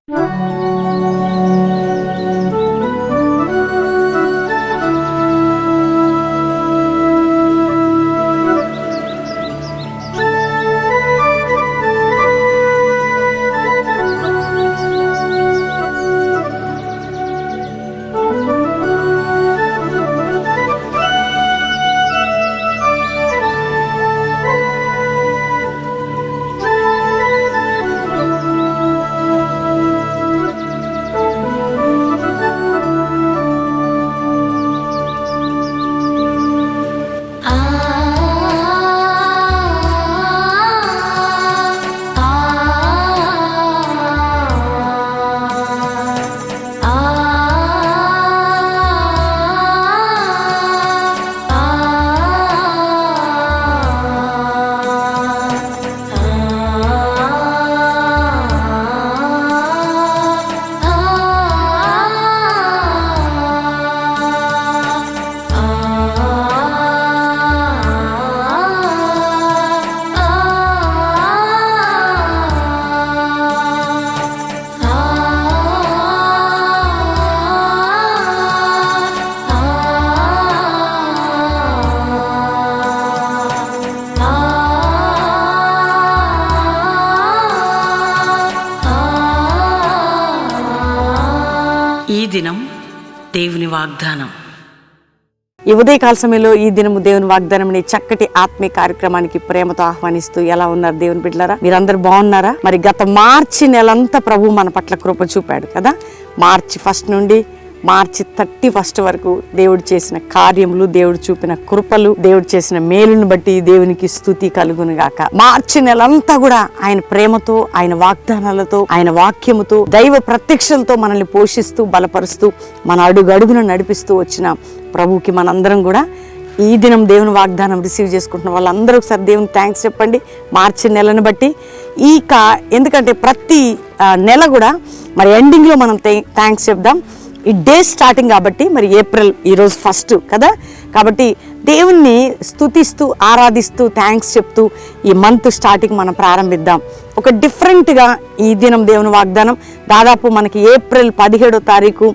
ఈ దినం దేవుని వాగ్దానం. ఈ ఉదయకాల సమయంలో ఈ దినము దేవుని వాగ్దానం అనే చక్కటి ఆత్మీయ కార్యక్రమానికి ప్రేమతో ఆహ్వానిస్తూ ఎలా ఉన్నారు దేవుని బిడ్డలారా? మీరందరూ బాగున్నారా? మరి గత మార్చి నెలంతా ప్రభు మన పట్ల కృప చూపాడు కదా. మార్చి 1 నుండి మార్చి 31 వరకు దేవుడు చేసిన కార్యములు, దేవుడు చూపిన కృపలు, దేవుడు చేసిన మేలును బట్టి దేవునికి స్తుతి కలుగును గాక. మార్చి నెలంతా కూడా ఆయన ప్రేమతో, ఆయన వాగ్దానాలతో, ఆయన వాక్యముతో, దైవ ప్రత్యక్షలతో మనల్ని పోషిస్తూ బలపరుస్తూ మన అడుగడుగున నడిపిస్తూ వచ్చిన ప్రభువుకి మనందరం కూడా ఈ దినం దేవుని వాగ్దానం రిసీవ్ చేసుకుంటున్న వాళ్ళందరూ ఒకసారి దేవుని థ్యాంక్స్ చెప్పండి. మార్చి నెలను బట్టి ఎందుకంటే ప్రతి నెల కూడా మరి ఎండింగ్లో మనం థ్యాంక్స్ చెప్దాం. ఈ డే స్టార్టింగ్ కాబట్టి మరి ఏప్రిల్ ఈరోజు 1 కదా. కాబట్టి దేవుణ్ణి స్తుతిస్తూ ఆరాధిస్తూ థ్యాంక్స్ చెప్తూ ఈ మంత్ స్టార్టింగ్ మనం ప్రారంభిద్దాం. ఒక డిఫరెంట్గా ఈ దినం దేవుని వాగ్దానం దాదాపు మనకి ఏప్రిల్ 17వ తారీఖు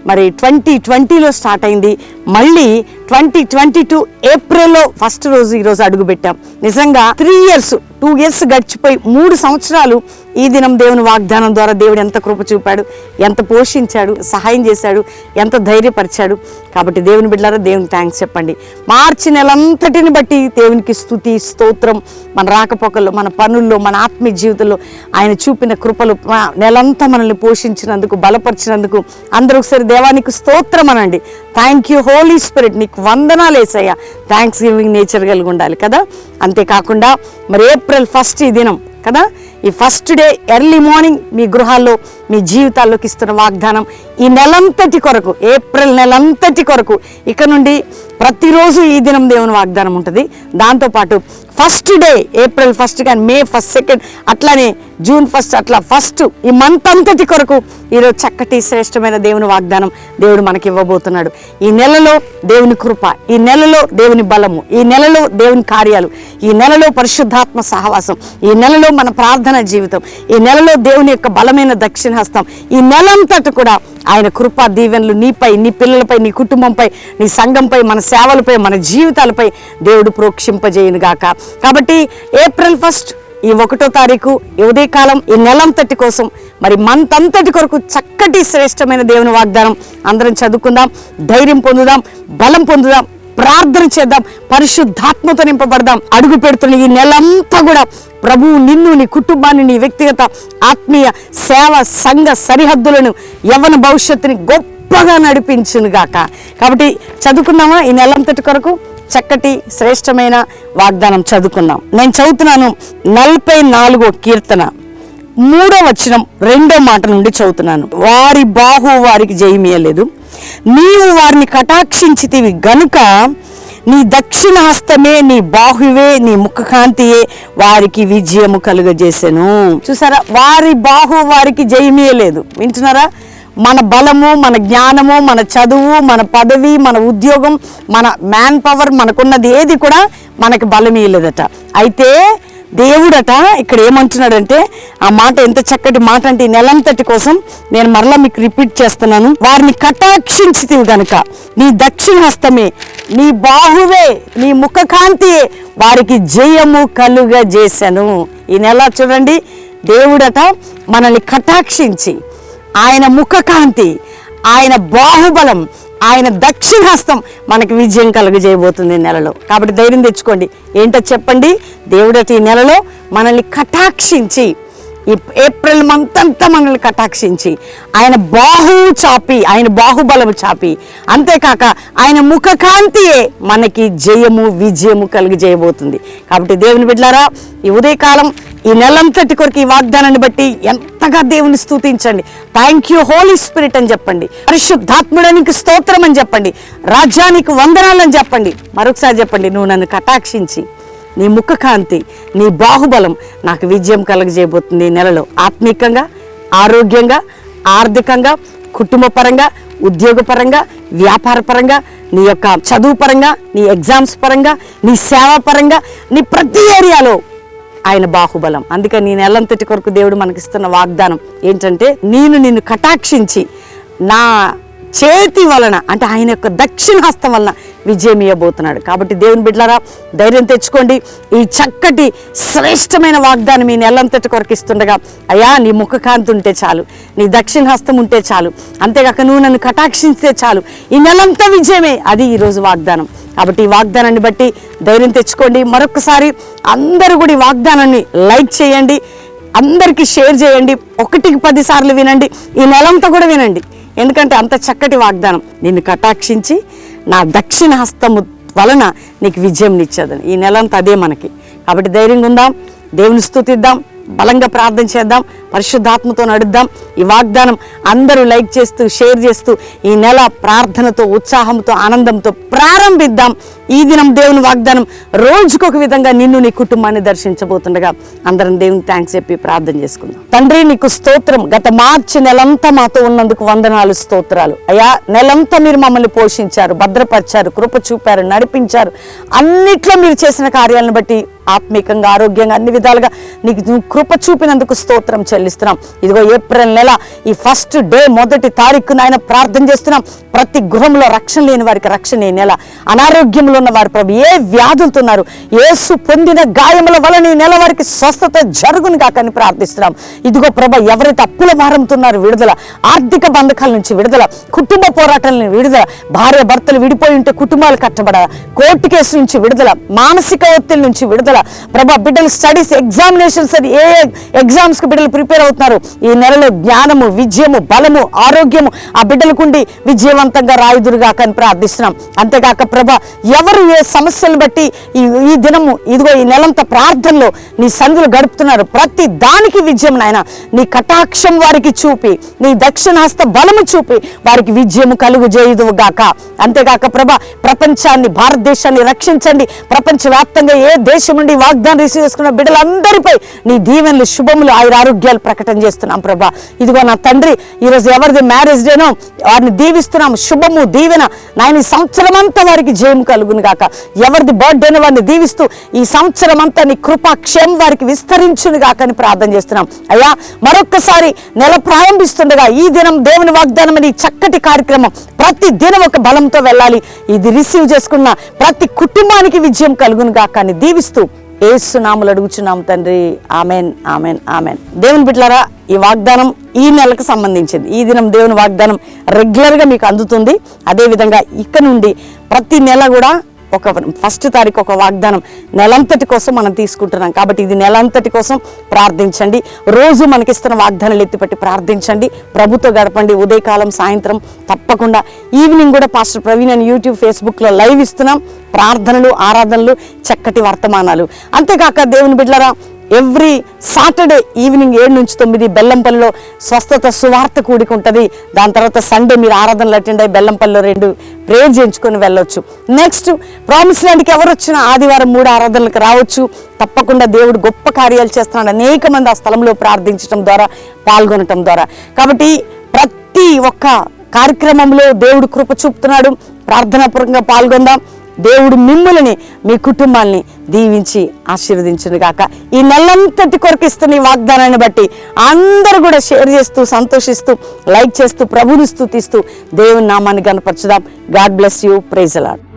మరి 2020లో స్టార్ట్ అయింది. మళ్ళీ 2022 ఏప్రిల్లో 1 రోజు ఈరోజు అడుగు పెట్టాం. నిజంగా 2 ఇయర్స్ గడిచిపోయి 3 సంవత్సరాలు ఈ దినం దేవుని వాగ్దానం ద్వారా దేవుడు ఎంత కృప చూపాడు, ఎంత పోషించాడు, సహాయం చేశాడు, ఎంత ధైర్యపరిచాడు. కాబట్టి దేవుని బిడ్డలారా దేవునికి థ్యాంక్స్ చెప్పండి. మార్చి నెలంతటిని బట్టి దేవునికి స్తుతి స్తోత్రం. మన రాకపోకల్లో, మన పనుల్లో, మన ఆత్మీయ జీవితంలో ఆయన చూపిన కృపలు, నెలంతా మనల్ని పోషించినందుకు, బలపరిచినందుకు అందరూ ఒకసారి దేవానికి స్తోత్రం అనండి. థ్యాంక్ యూ హోలీ స్పిరిట్, నీకు వందనాలు యేసయ్యా. థ్యాంక్స్ గివింగ్ నేచర్ కలిగి ఉండాలి కదా. అంతేకాకుండా మరి ఏప్రిల్ 1 ఈ దినం కదా, ఈ ఫస్ట్ డే ఎర్లీ మార్నింగ్ మీ గృహాల్లో, మీ జీవితాల్లోకి ఇస్తున్న వాగ్దానం ఈ నెలంతటి కొరకు, ఏప్రిల్ నెలంతటి కొరకు ఇక నుండి ప్రతిరోజు ఈ దినం దేవుని వాగ్దానం ఉంటుంది. దాంతోపాటు ఫస్ట్ డే ఏప్రిల్ 1 కానీ మే 1, 2 అట్లానే జూన్ 1 అట్లా ఫస్ట్ ఈ మంత్ అంతటి కొరకు ఈరోజు చక్కటి శ్రేష్టమైన దేవుని వాగ్దానం దేవుడు మనకి ఇవ్వబోతున్నాడు. ఈ నెలలో దేవుని కృప, ఈ నెలలో దేవుని బలము, ఈ నెలలో దేవుని కార్యాలు, ఈ నెలలో పరిశుద్ధాత్మ సహవాసం, ఈ నెలలో మన ప్రార్థన జీవితం, ఈ నెలలో దేవుని యొక్క బలమైన దక్షిణ హస్తం, ఈ నెలంతటి కూడా ఆయన కృపా దీవెనలు నీపై, నీ పిల్లలపై, నీ కుటుంబంపై, నీ సంఘంపై, మన సేవలపై, మన జీవితాలపై దేవుడు ప్రోక్షింపజేయును గాక. కాబట్టి ఏప్రిల్ 1 ఈ 1వ తారీఖు ఈ ఉదయకాలం ఈ నెలంతటి కోసం మరి మంత్ అంతటి కొరకు చక్కటి శ్రేష్టమైన దేవుని వాగ్దానం అందరం చదువుకుందాం, ధైర్యం పొందుదాం, బలం పొందుదాం, ప్రార్థన చేద్దాం, పరిశుద్ధాత్మతో నింపబడదాం. అడుగు పెడుతున్న ఈ నెలంతా కూడా ప్రభువు నిన్ను, నీ కుటుంబాన్ని, నీ వ్యక్తిగత ఆత్మీయ సేవ సంఘ సరిహద్దులను, యవ్వన భవిష్యత్తుని గొప్పగా నడిపించును గాక. కాబట్టి చదువుకుందామా ఈ నెలంతటి కొరకు చక్కటి శ్రేష్టమైన వాగ్దానం చదువుకుందాం. నేను చదువుతున్నాను 44వ కీర్తన 3వ వచనం 2వ మాట నుండి చదువుతున్నాను. వారి బాహు వారికి జయమియలేదు, నీవు వారిని కటాక్షించితివి గనుక నీ దక్షిణ హస్తమే, నీ బాహువే, నీ ముఖకాంతియే వారికి విజయము కలుగజేసెను. చూసారా, వారి బాహు వారికి జయమియలేదు. వింటున్నారా? మన బలము, మన జ్ఞానము, మన చదువు, మన పదవి, మన ఉద్యోగం, మన మ్యాన్ పవర్, మనకున్నది ఏది కూడా మనకి బలం ఇవ్వలేదట. అయితే దేవుడట ఇక్కడ ఏమంటున్నాడంటే, ఆ మాట ఎంత చక్కటి మాట అంటే, ఈ నెలంతటి కోసం నేను మరలా మీకు రిపీట్ చేస్తున్నాను. వారిని కటాక్షించితివి గనుక నీ దక్షిణ హస్తమే, నీ బాహువే, నీ ముఖకాంతియే వారికి జయము కలుగజేసెను. ఈ నెల చూడండి, దేవుడట మనల్ని కటాక్షించి ఆయన ముఖకాంతి, ఆయన బాహుబలం, ఆయన దక్షిణహస్తం మనకి విజయం కలుగజేయబోతుంది ఈ నెలలో. కాబట్టి ధైర్యం తెచ్చుకోండి. ఏంటో చెప్పండి, దేవుడట ఈ నెలలో మనల్ని కటాక్షించి, ఈ ఏప్రిల్ మంత్ అంతా మనల్ని కటాక్షించి ఆయన బాహువు చాపి, ఆయన బాహుబలము చాపి, అంతేకాక ఆయన ముఖకాంతియే మనకి జయము విజయము కలుగజేయబోతుంది. కాబట్టి దేవుని బిడ్డలారా, ఈ ఉదయకాలం ఈ నెలంతటి కొరకు ఈ వాగ్దానాన్ని బట్టి ఎంతగా దేవుని స్తుతించండి. థ్యాంక్ యూ హోలీ స్పిరిట్ అని చెప్పండి. పరిశుద్ధాత్ముడానికి స్తోత్రం అని చెప్పండి. రాజ్యానికి వందనాలని చెప్పండి. మరొకసారి చెప్పండి, నువ్వు నన్ను కటాక్షించి నీ ముఖకాంతి, నీ బాహుబలం నాకు విజయం కలుగజేయబోతుంది ఈ నెలలో. ఆత్మీకంగా, ఆరోగ్యంగా, ఆర్థికంగా, కుటుంబ పరంగా, ఉద్యోగపరంగా, వ్యాపార పరంగా, నీ యొక్క చదువు పరంగా, నీ ఎగ్జామ్స్ పరంగా, నీ సేవ పరంగా, నీ ప్రతి ఏరియాలో ఆయన బాహుబలం. అందుకని ఈ నెలంతటి కొరకు దేవుడు మనకిస్తున్న వాగ్దానం ఏంటంటే, నిన్ను కటాక్షించి నా చేతి వలన, అంటే ఆయన యొక్క దక్షిణ హస్తం వలన విజయం ఇవ్వబోతున్నాడు. కాబట్టి దేవుని బిడ్డలారా, ధైర్యం తెచ్చుకోండి. ఈ చక్కటి శ్రేష్టమైన వాగ్దానం ఈ నెలంతటి కొరకు ఇస్తుండగా, అయ్యా నీ ముఖకాంతి ఉంటే చాలు, నీ దక్షిణ హస్తం ఉంటే చాలు, అంతేకాక నువ్వు నన్ను కటాక్షించితే చాలు, ఈ నెలంతా విజయమే. అది ఈరోజు వాగ్దానం. కాబట్టి ఈ వాగ్దానాన్ని బట్టి ధైర్యం తెచ్చుకోండి. మరొకసారి అందరూ కూడా ఈ వాగ్దానాన్ని లైక్ చేయండి, అందరికీ షేర్ చేయండి, 1కి 10 సార్లు వినండి, ఈ నెలంతా కూడా వినండి. ఎందుకంటే అంత చక్కటి వాగ్దానం. నిన్ను కటాక్షించి నా దక్షిణ హస్తము వలన నీకు విజయం నిచ్చేదని. ఈ నెలంతా అదే మనకి. కాబట్టి ధైర్యంగా ఉందాం, దేవుని స్తుతిద్దాం, బలంగా ప్రార్థన చేద్దాం, పరిశుద్ధాత్మతో నడుద్దాం. ఈ వాగ్దానం అందరూ లైక్ చేస్తూ, షేర్ చేస్తూ ఈ నెల ప్రార్థనతో, ఉత్సాహంతో, ఆనందంతో ప్రారంభిద్దాం. ఈ దినం దేవుని వాగ్దానం రోజుకొక విధంగా నిన్ను, నీ కుటుంబాన్ని దర్శించబోతుండగా అందరం దేవునికి థ్యాంక్స్ చెప్పి ప్రార్థన చేసుకుందాం. తండ్రి, నీకు స్తోత్రం. గత మార్చి నెలంతా మాతో ఉన్నందుకు వందనాలు, స్తోత్రాలు. అయ్యా, నెలంతా మీరు మమ్మల్ని పోషించారు, భద్రపరిచారు, కృప చూపారు, నడిపించారు. అన్నిట్లో మీరు చేసిన కార్యాలను బట్టి ఆత్మీకంగా, ఆరోగ్యంగా, అన్ని విధాలుగా నీకు కృప చూపినందుకు స్తోత్రం చెల్లిస్తున్నాం. ఇదిగో ఏప్రిల్ నెల ఈ ఫస్ట్ డే, 1వ తారీఖున ఆయన ప్రార్థన చేస్తున్నాం. ప్రతి గృహంలో రక్షణ లేని వారికి రక్షణ ఈ నెల, అనారోగ్యంలో ఉన్న వారు ప్రభు ఏ వ్యాధులతో ఉన్నారు, యేసు పొందిన గాయముల వలన ఈ నెల వారికి స్వస్థత జరుగును కాకని ప్రార్థిస్తున్నాం. ఇదిగో ప్రభ, ఎవరైతే అప్పుల భారంతో ఉన్నారు విడుదల, ఆర్థిక బంధకాల నుంచి విడుదల, కుటుంబ పోరాటాల నుంచి విడుదల, భార్య భర్తలు విడిపోయి ఉంటే కుటుంబాలు కట్టబడాలి, కోర్టు కేసు నుంచి విడుదల, మానసిక ఒత్తిడి నుంచి విడుదల ప్రభా. బిడ్డలు స్టడీస్, ఎగ్జామినేషన్స్ అని ఏ ఎగ్జామ్స్ కి బిడ్డలు ప్రిపేర్ అవుతున్నారు, ఈ నెలలో జ్ఞానము, విజయము, బలము, ఆరోగ్యము ఆ బిడ్డలకుండి విజయవంతంగా రాయుదురుగా అని ప్రార్థిస్తున్నాం. అంతేకాక ప్రభా, ఎవరు ఏ సమస్యలను బట్టి ఈ దినము ఇదిగో ఈ నెలంతా ప్రార్థనలో నీ సన్నిధిలో గడుపుతున్నారు, ప్రతి దానికి విజయం నాయన నీ కటాక్షం వారికి చూపి, నీ దక్షిణహస్త బలము చూపి వారికి విజయము కలుగజేయుదువు గాక. అంతేకాక ప్రభా, ప్రపంచాన్ని, భారతదేశాన్ని రక్షించండి. ప్రపంచవ్యాప్తంగా ఏ దేశం నుండి వాగ్దానం రిసీవ్ చేసుకున్న బిడ్డలందరిపై నీ దీవెనలు, శుభములు, ఆరోగ్యాలు ప్రకటన చేస్తున్నాం ప్రభా. ఇదిగో నా తండ్రి, ఈరోజు ఎవరిది మ్యారేజ్ డేనో వారిని దీవిస్తున్నాం. శుభము, దీవెన నాయన ఈ సంవత్సరం అంతా వారికి జయం కలుగును గాక. ఎవరిది బర్త్డేనో వారిని దీవిస్తూ ఈ సంవత్సరం అంతా నీ కృపా క్షేమం వారికి విస్తరించును గాక అని ప్రార్థన చేస్తున్నాం. అయ్యా, మరొక్కసారి నెల ప్రారంభిస్తుండగా ఈ దినం దేవుని వాగ్దానం అని చక్కటి కార్యక్రమం ప్రతి దినం ఒక బలంతో వెళ్ళాలి. ఇది రిసీవ్ చేసుకున్న ప్రతి కుటుంబానికి విజయం కలుగును గాక అని దీవిస్తూ యేసు నామములో అడుగుచున్నాం తండ్రి. Amen, amen, amen. దేవుని బిడ్డలారా, ఈ వాగ్దానం ఈ నెలకు సంబంధించింది. ఈ దినం దేవుని వాగ్దానం రెగ్యులర్గా మీకు అందుతుంది. అదేవిధంగా ఇక నుండి ప్రతి నెల కూడా ఒక 1వ తారీఖు ఒక వాగ్దానం నెలంతటి కోసం మనం తీసుకుంటున్నాం. కాబట్టి ఇది నెలంతటి కోసం ప్రార్థించండి. రోజు మనకిస్తున్న వాగ్దానాలు ఎత్తిపట్టి ప్రార్థించండి. ప్రభుతో గడపండి. ఉదయకాలం, సాయంత్రం, తప్పకుండా ఈవినింగ్ కూడా పాస్టర్ ప్రవీణ్ అని యూట్యూబ్, ఫేస్బుక్లో లైవ్ ఇస్తున్నాం. ప్రార్థనలు, ఆరాధనలు, చక్కటి వర్తమానాలు. అంతేకాక దేవుని బిడ్డలారా, ఎవ్రీ సాటర్డే ఈవినింగ్ 7 నుంచి 9 బెల్లంపల్లిలో స్వస్థత సువార్త కూడిక ఉంటుంది. దాని తర్వాత సండే మీరు ఆరాధనలు అటెండ్ అయ్యి బెల్లంపల్లిలో 2 ప్రేయర్ చేయించుకొని వెళ్ళొచ్చు. నెక్స్ట్ ప్రామిస్ ల్యాండ్కి ఎవరు వచ్చినా ఆదివారం 3 ఆరాధనలకు రావచ్చు. తప్పకుండా దేవుడు గొప్ప కార్యాలు చేస్తున్నాడు. అనేక మంది ఆ స్థలంలో ప్రార్థించడం ద్వారా, పాల్గొనటం ద్వారా. కాబట్టి ప్రతి ఒక్క కార్యక్రమంలో దేవుడు కృప చూపుతున్నాడు. ప్రార్థనాపూర్వకంగా పాల్గొందాం. దేవుడు మిమ్మల్ని మీ కుటుంబాల్ని దీవించి ఆశీర్వదించును గాక. ఈ నెలంతటి కొరకు ఇస్తున్న ఈ వాగ్దానాన్ని బట్టి అందరూ కూడా షేర్ చేస్తూ సంతోషిస్తూ లైక్ చేస్తూ ప్రభువుని స్తుతిస్తూ దేవుని నామాన్ని గణపరచుదాం. God bless you. Praise the lord.